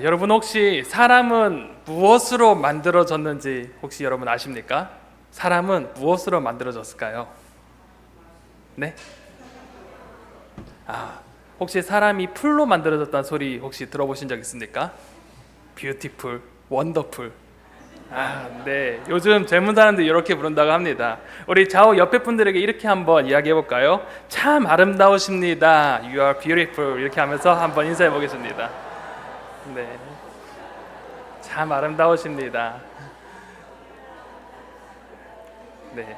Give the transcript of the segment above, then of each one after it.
여러분 혹시 사람은 무엇으로 만들어졌는지 혹시 여러분 아십니까? 사람은 무엇으로 만들어졌을까요? 네? 혹시 사람이 풀로 만들어졌다는 소리 혹시 들어보신 적 있습니까? 뷰티풀, 원더풀. 네. 요즘 젊은 사람들이 이렇게 부른다고 합니다. 우리 좌우 옆에 분들에게 이렇게 한번 이야기해 볼까요? 참 아름다우십니다. You are beautiful. 이렇게 하면서 한번 인사해 보겠습니다. 네. 참 아름다우십니다. 네.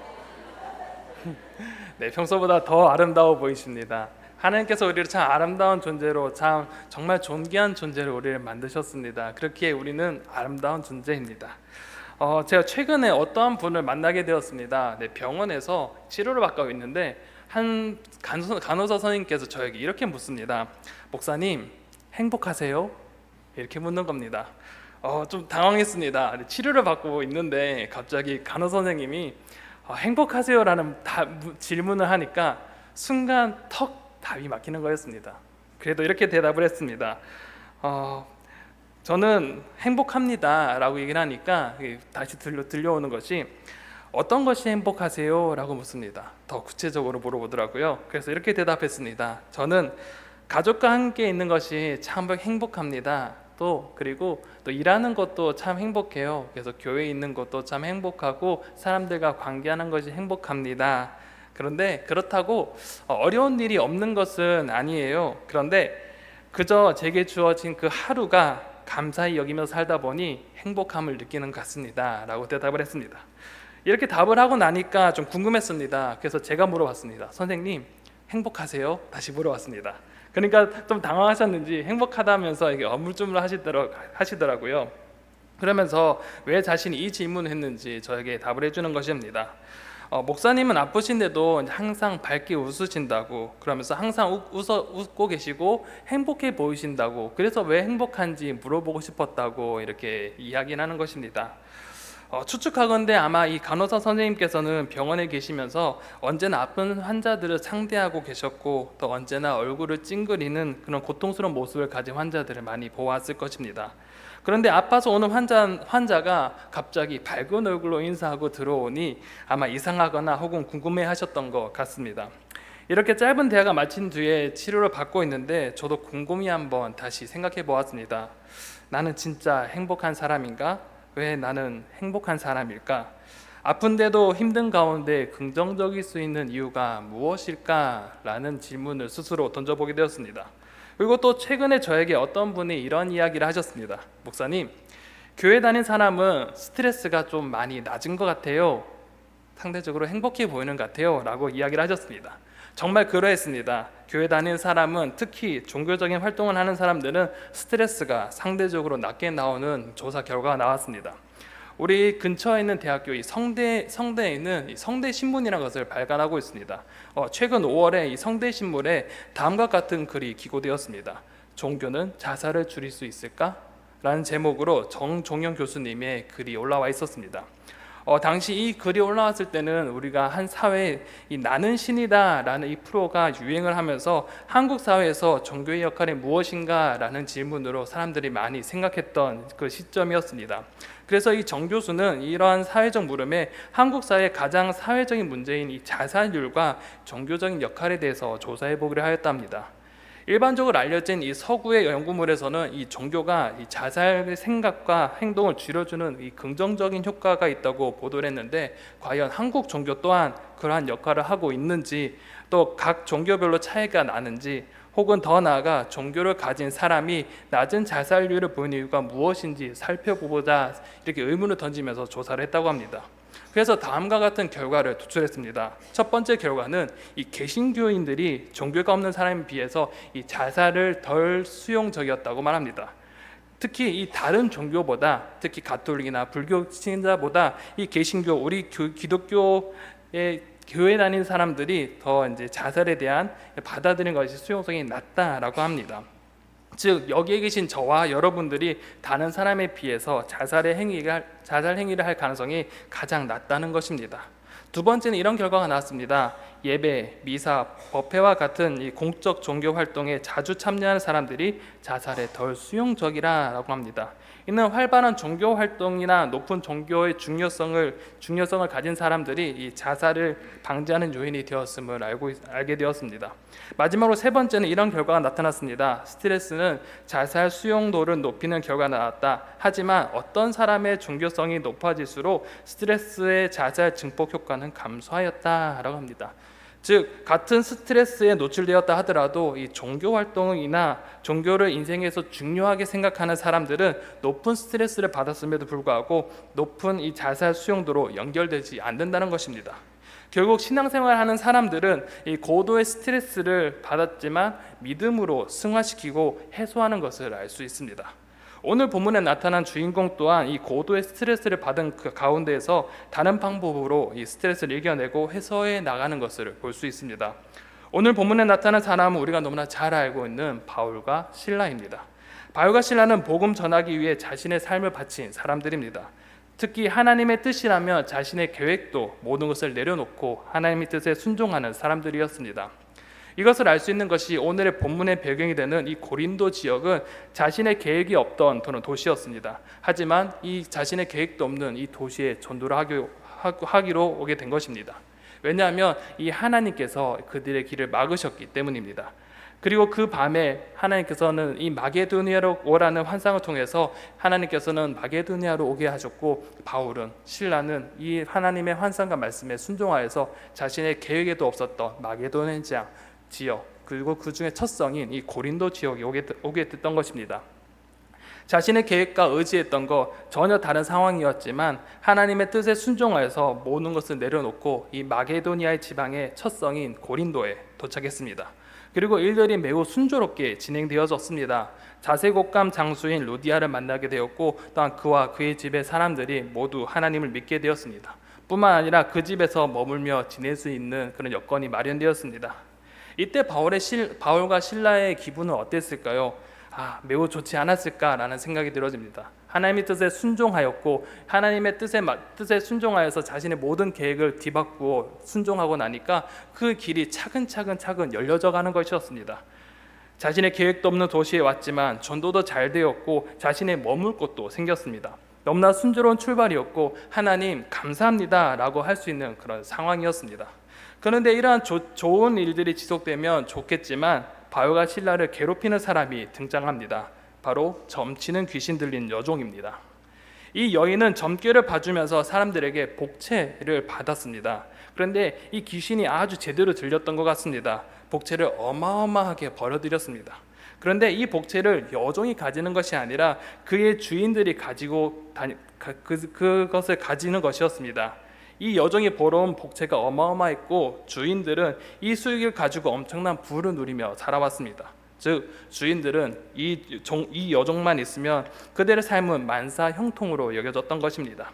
네, 평소보다 더 아름다워 보이십니다. 하나님께서 우리를 참 아름다운 존재로, 참 정말 존귀한 존재로 우리를 만드셨습니다. 그렇기에 우리는 아름다운 존재입니다. 제가 최근에 어떠한 분을 만나게 되었습니다. 네, 병원에서 치료를 받고 있는데 한 간호사 선생님께서 저에게 이렇게 묻습니다. 목사님, 행복하세요? 이렇게 묻는 겁니다. 좀 당황했습니다. 치료를 받고 있는데 갑자기 간호사 선생님이 행복하세요라는 질문을 하니까 순간 턱 답이 막히는 거였습니다. 그래도 이렇게 대답을 했습니다. 저는 행복합니다 라고 얘기를 하니까 다시 들려오는 것이 어떤 것이 행복하세요? 라고 묻습니다. 더 구체적으로 물어보더라고요. 그래서 이렇게 대답했습니다. 저는 가족과 함께 있는 것이 참 행복합니다. 그리고 또 일하는 것도 참 행복해요. 그래서 교회에 있는 것도 참 행복하고 사람들과 관계하는 것이 행복합니다. 그런데 그렇다고 어려운 일이 없는 것은 아니에요. 그런데 그저 제게 주어진 그 하루가 감사히 여기며 살다 보니 행복함을 느끼는 것 같습니다 라고 대답을 했습니다. 이렇게 답을 하고 나니까 좀 궁금했습니다. 그래서 제가 물어봤습니다. 선생님, 행복하세요? 다시 물어봤습니다. 그러니까 좀 당황하셨는지 행복하다면서 이게 어물쭈물 하시더라고요. 그러면서 왜 자신이 이 질문을 했는지 저에게 답을 해주는 것입니다. 목사님은 아프신데도 항상 밝게 웃으신다고, 그러면서 항상 웃고 계시고 행복해 보이신다고, 그래서 왜 행복한지 물어보고 싶었다고 이렇게 이야기를 하는 것입니다. 추측하건대 아마 이 간호사 선생님께서는 병원에 계시면서 언제나 아픈 환자들을 상대하고 계셨고, 또 언제나 얼굴을 찡그리는 그런 고통스러운 모습을 가진 환자들을 많이 보았을 것입니다. 그런데 아파서 오는 환자가 갑자기 밝은 얼굴로 인사하고 들어오니 아마 이상하거나 혹은 궁금해하셨던 것 같습니다. 이렇게 짧은 대화가 마친 뒤에 치료를 받고 있는데 저도 곰곰이 한번 다시 생각해 보았습니다. 나는 진짜 행복한 사람인가? 왜 나는 행복한 사람일까? 아픈데도 힘든 가운데 긍정적일 수 있는 이유가 무엇일까? 라는 질문을 스스로 던져보게 되었습니다. 그리고 또 최근에 저에게 어떤 분이 이런 이야기를 하셨습니다. 목사님, 교회 다닌 사람은 스트레스가 좀 많이 낮은 것 같아요. 상대적으로 행복해 보이는 것 같아요 라고 이야기를 하셨습니다. 정말 그러했습니다. 교회 다니는 사람은, 특히 종교적인 활동을 하는 사람들은 스트레스가 상대적으로 낮게 나오는 조사 결과가 나왔습니다. 우리 근처에 있는 대학교 이 성대에 있는 이 성대 신문이라는 것을 발간하고 있습니다. 최근 5월에 이 성대 신문에 다음과 같은 글이 기고되었습니다. 종교는 자살을 줄일 수 있을까? 라는 제목으로 정종영 교수님의 글이 올라와 있었습니다. 당시 이 글이 올라왔을 때는 우리가 한 사회에 이 나는 신이다 라는 이 프로가 유행을 하면서 한국 사회에서 종교의 역할이 무엇인가 라는 질문으로 사람들이 많이 생각했던 그 시점이었습니다. 그래서 이 정 교수는 이러한 사회적 물음에 한국 사회의 가장 사회적인 문제인 이 자살률과 종교적인 역할에 대해서 조사해 보기로 하였답니다. 일반적으로 알려진 이 서구의 연구물에서는 이 종교가 이 자살의 생각과 행동을 줄여주는 이 긍정적인 효과가 있다고 보도를 했는데, 과연 한국 종교 또한 그러한 역할을 하고 있는지, 또 각 종교별로 차이가 나는지, 혹은 더 나아가 종교를 가진 사람이 낮은 자살률을 보이는 이유가 무엇인지 살펴보고자 이렇게 의문을 던지면서 조사를 했다고 합니다. 그래서 다음과 같은 결과를 도출했습니다. 첫 번째 결과는 이 개신교인들이 종교가 없는 사람에 비해서 이 자살을 덜 수용적이었다고 말합니다. 특히 이 다른 종교보다, 특히 가톨릭이나 불교 신자보다 이 개신교, 우리 기독교의 교회 다니는 사람들이 더 이제 자살에 대한 받아들이는 것이 수용성이 낮다라고 합니다. 즉 여기에 계신 저와 여러분들이 다른 사람에 비해서 자살 행위를 할 가능성이 가장 낮다는 것입니다. 두 번째는 이런 결과가 나왔습니다. 예배, 미사, 법회와 같은 이 공적 종교 활동에 자주 참여하는 사람들이 자살에 덜 수용적이라고 합니다. 이는 활발한 종교 활동이나 높은 종교의 중요성을 가진 사람들이 이 자살을 방지하는 요인이 되었음을 알게 되었습니다. 마지막으로 세 번째는 이런 결과가 나타났습니다. 스트레스는 자살 수용도를 높이는 결과가 나왔다. 하지만 어떤 사람의 종교성이 높아질수록 스트레스의 자살 증폭 효과는 감소하였다라고 합니다. 즉 같은 스트레스에 노출되었다 하더라도 이 종교 활동이나 종교를 인생에서 중요하게 생각하는 사람들은 높은 스트레스를 받았음에도 불구하고 높은 이 자살 수용도로 연결되지 않는다는 것입니다. 결국 신앙생활하는 사람들은 이 고도의 스트레스를 받았지만 믿음으로 승화시키고 해소하는 것을 알 수 있습니다. 오늘 본문에 나타난 주인공 또한 이 고도의 스트레스를 받은 그 가운데에서 다른 방법으로 이 스트레스를 이겨내고 해소해 나가는 것을 볼 수 있습니다. 오늘 본문에 나타난 사람은 우리가 너무나 잘 알고 있는 바울과 실라입니다. 바울과 실라는 복음 전하기 위해 자신의 삶을 바친 사람들입니다. 특히 하나님의 뜻이라면 자신의 계획도 모든 것을 내려놓고 하나님의 뜻에 순종하는 사람들이었습니다. 이것을 알 수 있는 것이 오늘의 본문의 배경이 되는 이 고린도 지역은 자신의 계획이 없던 도시였습니다. 하지만 이 자신의 계획도 없는 이 도시에 전도를 하기로 오게 된 것입니다. 왜냐하면 이 하나님께서 그들의 길을 막으셨기 때문입니다. 그리고 그 밤에 하나님께서는 이 마게도니아로 오라는 환상을 통해서 하나님께서는 마게도니아로 오게 하셨고, 바울은 신라는 이 하나님의 환상과 말씀에 순종하여서 자신의 계획에도 없었던 마게도니아 지역, 그리고 그 중에 첫 성인 이 고린도 지역에 오게 됐던 것입니다. 자신의 계획과 의지했던 것 전혀 다른 상황이었지만 하나님의 뜻에 순종하여서 모든 것을 내려놓고 이 마게도니아의 지방의 첫 성인 고린도에 도착했습니다. 그리고 일들이 매우 순조롭게 진행되어졌습니다. 자색옥감 장수인 루디아를 만나게 되었고, 또한 그와 그의 집의 사람들이 모두 하나님을 믿게 되었습니다. 뿐만 아니라 그 집에서 머물며 지낼 수 있는 그런 여건이 마련되었습니다. 이때 바울과 실라의 기분은 어땠을까요? 매우 좋지 않았을까라는 생각이 들어집니다. 하나님의 뜻에 순종하였고 하나님의 뜻에 순종하여서 자신의 모든 계획을 뒤바꾸어 순종하고 나니까 그 길이 차근차근 열려져 가는 것이었습니다. 자신의 계획도 없는 도시에 왔지만 전도도 잘 되었고 자신의 머물 곳도 생겼습니다. 너무나 순조로운 출발이었고 하나님 감사합니다 라고 할 수 있는 그런 상황이었습니다. 그런데 이러한 좋은 일들이 지속되면 좋겠지만 바울과 실라를 괴롭히는 사람이 등장합니다. 바로 점치는 귀신 들린 여종입니다. 이 여인은 점괘를 봐주면서 사람들에게 복채를 받았습니다. 그런데 이 귀신이 아주 제대로 들렸던 것 같습니다. 복채를 어마어마하게 벌어들였습니다. 그런데 이 복채를 여종이 가지는 것이 아니라 그의 주인들이 그것을 가지는 것이었습니다. 이 여종이 벌어온 복채가 어마어마했고 주인들은 이 수익을 가지고 엄청난 부를 누리며 살아왔습니다. 즉 주인들은 이 여종만 있으면 그들의 삶은 만사 형통으로 여겨졌던 것입니다.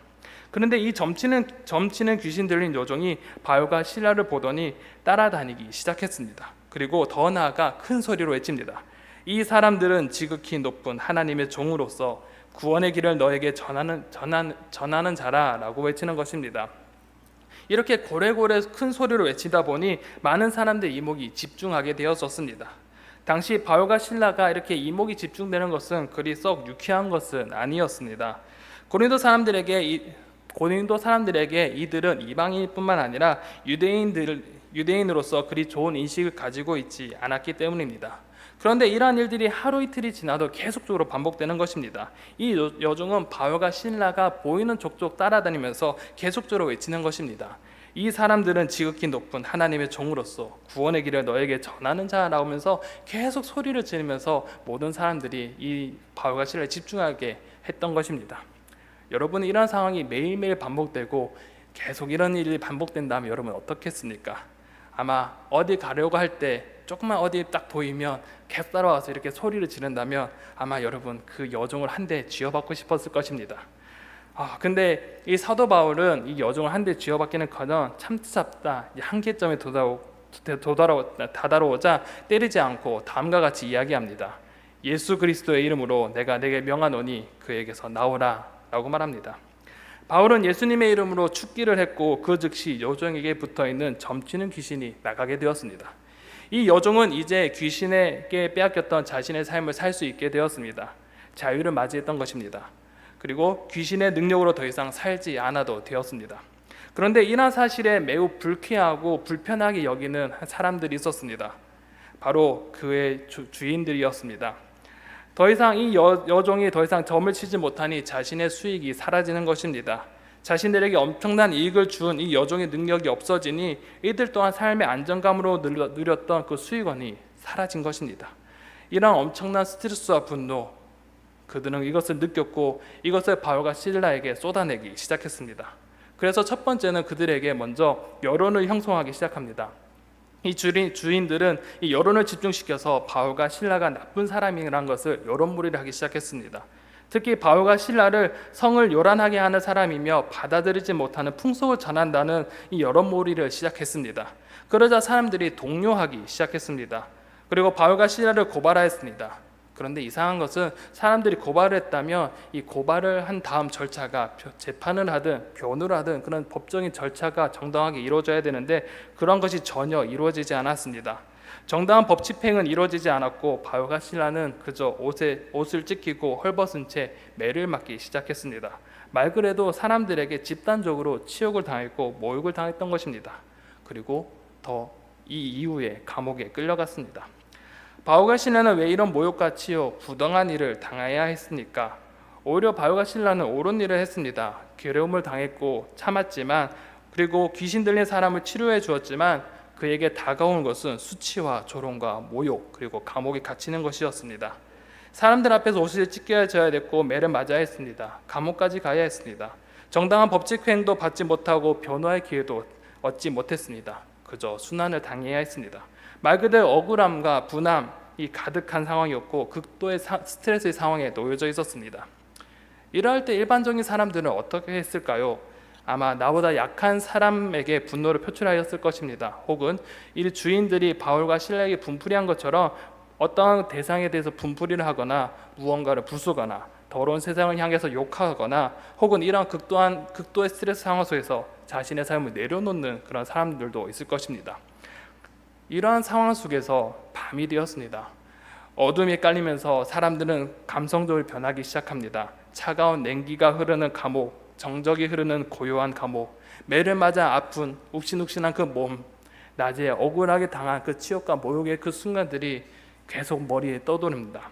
그런데 이 점치는 귀신 들린 여종이 바울과 실라를 보더니 따라다니기 시작했습니다. 그리고 더 나아가 큰 소리로 외칩니다. 이 사람들은 지극히 높은 하나님의 종으로서 구원의 길을 너에게 전하는 자라라고 외치는 것입니다. 이렇게 고래고래 큰 소리로 외치다 보니 많은 사람들의 이목이 집중하게 되었었습니다. 당시 바울과 실라가 이렇게 이목이 집중되는 것은 그리 썩 유쾌한 것은 아니었습니다. 고린도 사람들에게 이들은 이방인뿐만 아니라 유대인으로서 그리 좋은 인식을 가지고 있지 않았기 때문입니다. 그런데 이러한 일들이 하루 이틀이 지나도 계속적으로 반복되는 것입니다. 이 여종은 바울과 실라가 보이는 족족 따라다니면서 계속적으로 외치는 것입니다. 이 사람들은 지극히 높은 하나님의 종으로서 구원의 길을 너에게 전하는 자라고 하면서 계속 소리를 지르면서 모든 사람들이 이 바울과 실라에 집중하게 했던 것입니다. 여러분, 이런 상황이 매일매일 반복되고 계속 이런 일이 반복된다면 여러분 어떻겠습니까? 아마 어디 가려고 할 때 조금만 어디 딱 보이면 계속 따라와서 이렇게 소리를 지른다면 아마 여러분 그 여종을 한 대 쥐어받고 싶었을 것입니다. 근데 이 사도 바울은 이 여종을 한 대 쥐어받기는커녕 참다 한계점에 다다르고자 때리지 않고 다음과 같이 이야기합니다. 예수 그리스도의 이름으로 내가 내게 명하노니 그에게서 나오라 라고 말합니다. 바울은 예수님의 이름으로 축기를 했고 그 즉시 여종에게 붙어있는 점치는 귀신이 나가게 되었습니다. 이 여종은 이제 귀신에게 빼앗겼던 자신의 삶을 살 수 있게 되었습니다. 자유를 맞이했던 것입니다. 그리고 귀신의 능력으로 더 이상 살지 않아도 되었습니다. 그런데 이러한 사실에 매우 불쾌하고 불편하게 여기는 사람들이 있었습니다. 바로 그의 주인들이었습니다. 더 이상 이 여종이 더 이상 점을 치지 못하니 자신의 수익이 사라지는 것입니다. 자신들에게 엄청난 이익을 준 이 여종의 능력이 없어지니 이들 또한 삶의 안정감으로 누렸던 그 수익원이 사라진 것입니다. 이러한 엄청난 스트레스와 분노, 그들은 이것을 느꼈고 이것을 바울과 실라에게 쏟아내기 시작했습니다. 그래서 첫 번째는 그들에게 먼저 여론을 형성하기 시작합니다. 이 주인들은 이 여론을 집중시켜서 바울과 실라가 나쁜 사람이라는 것을 여론몰이를 하기 시작했습니다. 특히 바울과 실라를 성을 요란하게 하는 사람이며 받아들이지 못하는 풍속을 전한다는 이 여론몰이를 시작했습니다. 그러자 사람들이 동요하기 시작했습니다. 그리고 바울과 실라를 고발하였습니다. 그런데 이상한 것은 사람들이 고발을 했다면 이 고발을 한 다음 절차가 재판을 하든 변호를 하든 그런 법적인 절차가 정당하게 이루어져야 되는데 그런 것이 전혀 이루어지지 않았습니다. 정당한 법 집행은 이루어지지 않았고 바울과 실라는 그저 옷을 찢기고 헐벗은 채 매를 맞기 시작했습니다. 말 그대로 사람들에게 집단적으로 치욕을 당했고 모욕을 당했던 것입니다. 그리고 더 이 이후에 감옥에 끌려갔습니다. 바울과 실라는 왜 이런 모욕과 치욕, 부당한 일을 당해야 했습니까? 오히려 바울과 실라는 옳은 일을 했습니다. 괴로움을 당했고 참았지만, 그리고 귀신 들린 사람을 치료해 주었지만 그에게 다가온 것은 수치와 조롱과 모욕, 그리고 감옥에 갇히는 것이었습니다. 사람들 앞에서 옷을 찢겨져야 됐고 매를 맞아야 했습니다. 감옥까지 가야 했습니다. 정당한 법적 행도 받지 못하고 변호할 기회도 얻지 못했습니다. 그저 순환을 당해야 했습니다. 말 그대로 억울함과 분함이 가득한 상황이었고 극도의 스트레스의 상황에 놓여져 있었습니다. 이러할 때 일반적인 사람들은 어떻게 했을까요? 아마 나보다 약한 사람에게 분노를 표출하였을 것입니다. 혹은 이 주인들이 바울과 실라에게 분풀이한 것처럼 어떠한 대상에 대해서 분풀이를 하거나 무언가를 부수거나 더러운 세상을 향해서 욕하거나 혹은 이러한 극도의 스트레스 상황 속에서 자신의 삶을 내려놓는 그런 사람들도 있을 것입니다. 이러한 상황 속에서 밤이 되었습니다. 어둠이 깔리면서 사람들은 감성적으로 변하기 시작합니다. 차가운 냉기가 흐르는 감옥, 정적이 흐르는 고요한 감옥, 매를 맞아 아픈 욱신욱신한 그 몸, 낮에 억울하게 당한 그 치욕과 모욕의 그 순간들이 계속 머리에 떠도릅니다.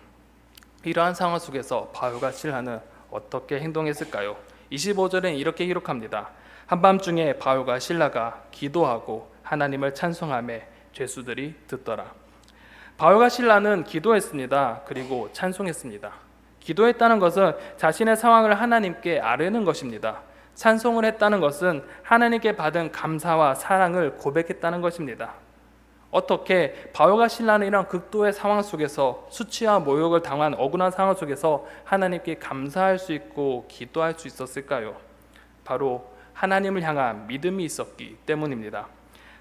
이러한 상황 속에서 바울과 실라는 어떻게 행동했을까요? 25절엔 이렇게 기록합니다. 한밤중에 바울과 실라가 기도하고 하나님을 찬송하며 죄수들이 듣더라. 바울과 실라는 기도했습니다. 그리고 찬송했습니다. 기도했다는 것은 자신의 상황을 하나님께 아뢰는 것입니다. 찬송을 했다는 것은 하나님께 받은 감사와 사랑을 고백했다는 것입니다. 어떻게 바울과 실라는 이런 극도의 상황 속에서 수치와 모욕을 당한 억울한 상황 속에서 하나님께 감사할 수 있고 기도할 수 있었을까요? 바로 하나님을 향한 믿음이 있었기 때문입니다.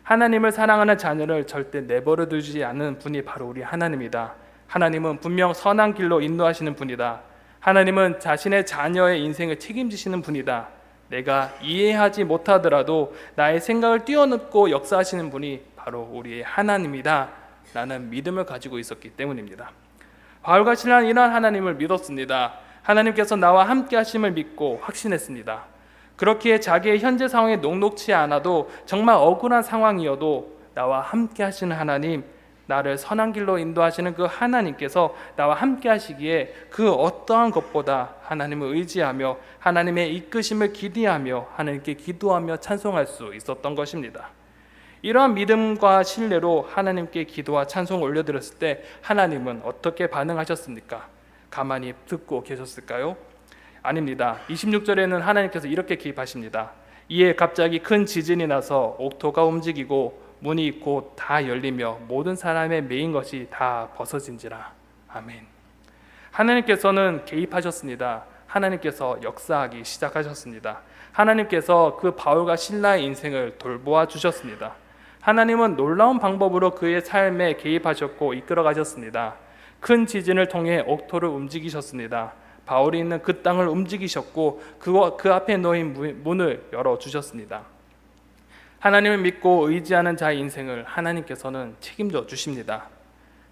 하나님을 사랑하는 자녀를 절대 내버려 두지 않는 분이 바로 우리 하나님이다. 하나님은 분명 선한 길로 인도하시는 분이다. 하나님은 자신의 자녀의 인생을 책임지시는 분이다. 내가 이해하지 못하더라도 나의 생각을 뛰어넘고 역사하시는 분이 바로 우리의 하나님이다 라는 믿음을 가지고 있었기 때문입니다. 바울과 실라는 이러한 하나님을 믿었습니다. 하나님께서 나와 함께 하심을 믿고 확신했습니다. 그렇기에 자기의 현재 상황에 녹록치 않아도 정말 억울한 상황이어도 나와 함께 하시는 하나님, 나를 선한 길로 인도하시는 그 하나님께서 나와 함께 하시기에 그 어떠한 것보다 하나님을 의지하며 하나님의 이끄심을 기대하며 하나님께 기도하며 찬송할 수 있었던 것입니다. 이러한 믿음과 신뢰로 하나님께 기도와 찬송을 올려드렸을 때 하나님은 어떻게 반응하셨습니까? 가만히 듣고 계셨을까요? 아닙니다. 26절에는 하나님께서 이렇게 기입하십니다. 이에 갑자기 큰 지진이 나서 옥토가 움직이고 문이 곧 다 열리며 모든 사람의 매인 것이 다 벗어진지라. 아멘. 하나님께서는 개입하셨습니다. 하나님께서 역사하기 시작하셨습니다. 하나님께서 그 바울과 실라의 인생을 돌보아 주셨습니다. 하나님은 놀라운 방법으로 그의 삶에 개입하셨고 이끌어 가셨습니다. 큰 지진을 통해 옥토를 움직이셨습니다. 바울이 있는 그 땅을 움직이셨고 그 앞에 놓인 문을 열어주셨습니다. 하나님을 믿고 의지하는 자의 인생을 하나님께서는 책임져 주십니다.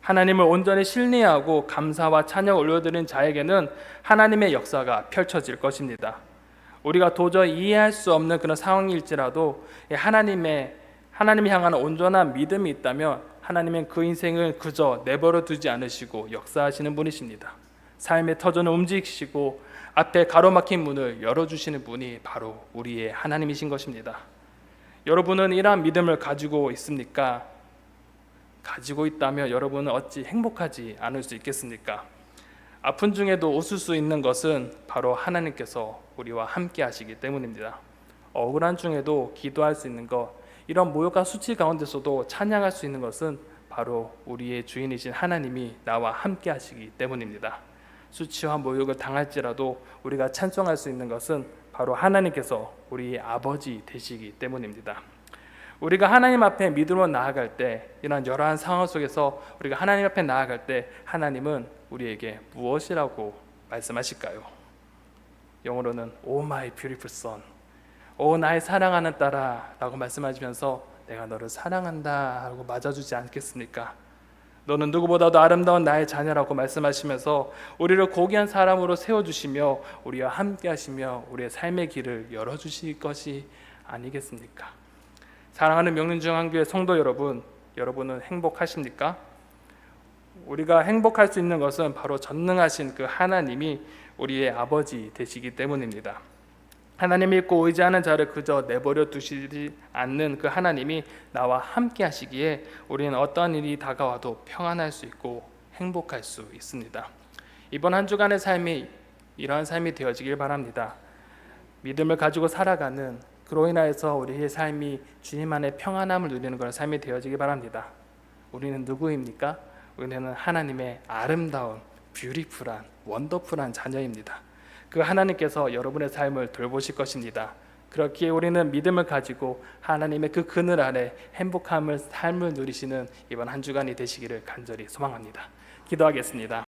하나님을 온전히 신뢰하고 감사와 찬양 올려드린 자에게는 하나님의 역사가 펼쳐질 것입니다. 우리가 도저히 이해할 수 없는 그런 상황일지라도 하나님이 향한 온전한 믿음이 있다면 하나님은 그 인생을 그저 내버려 두지 않으시고 역사하시는 분이십니다. 삶의 터전을 움직이시고 앞에 가로막힌 문을 열어주시는 분이 바로 우리의 하나님이신 것입니다. 여러분은 이러한 믿음을 가지고 있습니까? 가지고 있다면 여러분은 어찌 행복하지 않을 수 있겠습니까? 아픈 중에도 웃을 수 있는 것은 바로 하나님께서 우리와 함께 하시기 때문입니다. 억울한 중에도 기도할 수 있는 것, 이런 모욕과 수치 가운데서도 찬양할 수 있는 것은 바로 우리의 주인이신 하나님이 나와 함께 하시기 때문입니다. 수치와 모욕을 당할지라도 우리가 찬송할 수 있는 것은 바로 하나님께서 우리의 아버지 되시기 때문입니다. 우리가 하나님 앞에 믿음으로 나아갈 때, 이런 여러한 상황 속에서 우리가 하나님 앞에 나아갈 때 하나님은 우리에게 무엇이라고 말씀하실까요? 영어로는 Oh my beautiful son, 오 나의 사랑하는 딸아 라고 말씀하시면서 내가 너를 사랑한다 하고 맞아주지 않겠습니까? 너는 누구보다도 아름다운 나의 자녀라고 말씀하시면서 우리를 고귀한 사람으로 세워주시며 우리와 함께 하시며 우리의 삶의 길을 열어주실 것이 아니겠습니까? 사랑하는 명륜중앙교회 성도 여러분, 여러분은 행복하십니까? 우리가 행복할 수 있는 것은 바로 전능하신 그 하나님이 우리의 아버지 되시기 때문입니다. 하나님 믿고 의지하는 자를 그저 내버려 두시지 않는 그 하나님이 나와 함께 하시기에 우리는 어떠한 일이 다가와도 평안할 수 있고 행복할 수 있습니다. 이번 한 주간의 삶이 이러한 삶이 되어지길 바랍니다. 믿음을 가지고 살아가는, 그로 인하여서 우리의 삶이 주님 안에 평안함을 누리는 그런 삶이 되어지길 바랍니다. 우리는 누구입니까? 우리는 하나님의 아름다운, 뷰티풀한, 원더풀한 자녀입니다. 그 하나님께서 여러분의 삶을 돌보실 것입니다. 그렇기에 우리는 믿음을 가지고 하나님의 그 그늘 아래 행복함을, 삶을 누리시는 이번 한 주간이 되시기를 간절히 소망합니다. 기도하겠습니다.